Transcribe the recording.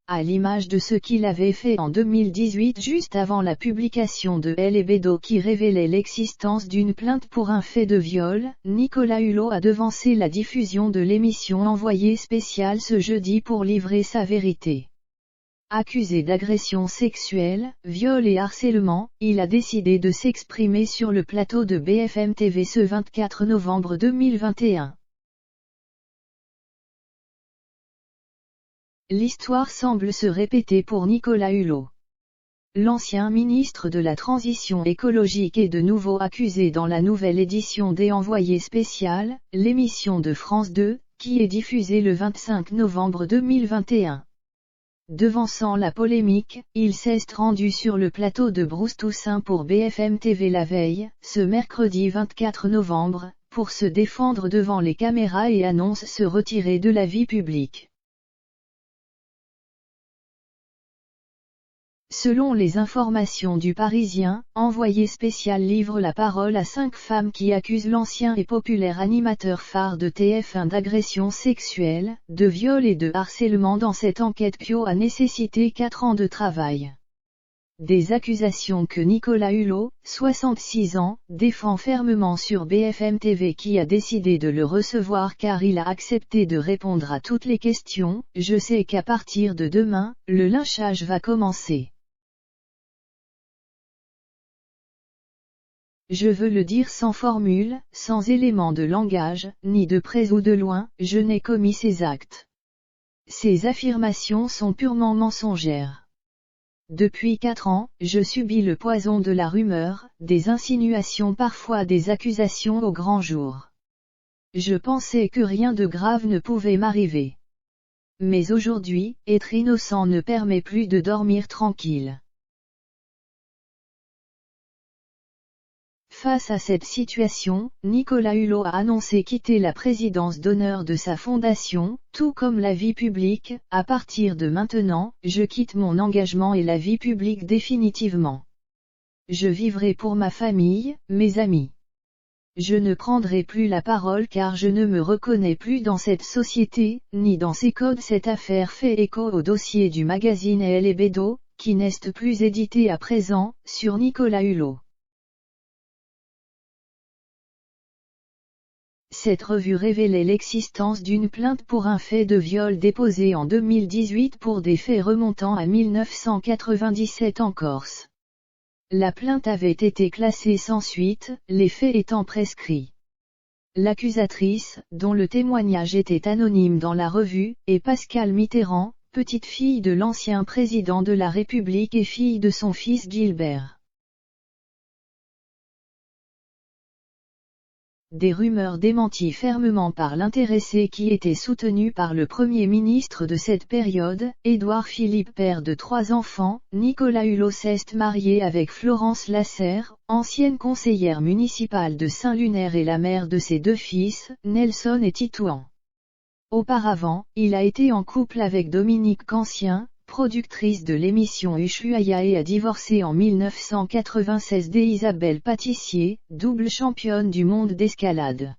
À l'image de ce qu'il avait fait en 2018 juste avant la publication de Elle et Bédo qui révélait l'existence d'une plainte pour un fait de viol, Nicolas Hulot a devancé la diffusion de l'émission Envoyé spécial ce jeudi pour livrer sa vérité. Accusé d'agression sexuelle, viol et harcèlement, il a décidé de s'exprimer sur le plateau de BFM TV ce 24 novembre 2021. L'histoire semble se répéter pour Nicolas Hulot. L'ancien ministre de la Transition écologique est de nouveau accusé dans la nouvelle édition des Envoyés spécial, l'émission de France 2, qui est diffusée le 25 novembre 2021. Devançant la polémique, il s'est rendu sur le plateau de Bruce Toussaint pour BFM TV la veille, ce mercredi 24 novembre, pour se défendre devant les caméras et annonce se retirer de la vie publique. Selon les informations du Parisien, Envoyé spécial livre la parole à 5 femmes qui accusent l'ancien et populaire animateur phare de TF1 d'agression sexuelle, de viol et de harcèlement dans cette enquête qui a nécessité 4 ans de travail. Des accusations que Nicolas Hulot, 66 ans, défend fermement sur BFM TV qui a décidé de le recevoir car il a accepté de répondre à toutes les questions. Je sais qu'à partir de demain, le lynchage va commencer. Je veux le dire sans formule, sans élément de langage, ni de près ou de loin, je n'ai commis ces actes. Ces affirmations sont purement mensongères. Depuis 4 ans, je subis le poison de la rumeur, des insinuations parfois des accusations au grand jour. Je pensais que rien de grave ne pouvait m'arriver. Mais aujourd'hui, être innocent ne permet plus de dormir tranquille. Face à cette situation, Nicolas Hulot a annoncé quitter la présidence d'honneur de sa fondation, tout comme la vie publique. À partir de maintenant, je quitte mon engagement et la vie publique définitivement. Je vivrai pour ma famille, mes amis. Je ne prendrai plus la parole car je ne me reconnais plus dans cette société, ni dans ses codes. Cette affaire fait écho au dossier du magazine Elle et Bédo, qui n'est plus édité à présent, sur Nicolas Hulot. Cette revue révélait l'existence d'une plainte pour un fait de viol déposé en 2018 pour des faits remontant à 1997 en Corse. La plainte avait été classée sans suite, les faits étant prescrits. L'accusatrice, dont le témoignage était anonyme dans la revue, est Pascale Mitterrand, petite fille de l'ancien président de la République et fille de son fils Gilbert. Des rumeurs démenties fermement par l'intéressé qui était soutenu par le Premier ministre de cette période, Édouard Philippe, père de 3 enfants. Nicolas Hulot s'est marié avec Florence Lasserre, ancienne conseillère municipale de Saint-Lunaire et la mère de ses 2 fils, Nelson et Titouan. Auparavant, il a été en couple avec Dominique Cancien, productrice de l'émission Ushuaïa, et a divorcé en 1996 d'Isabelle Patissier, double championne du monde d'escalade.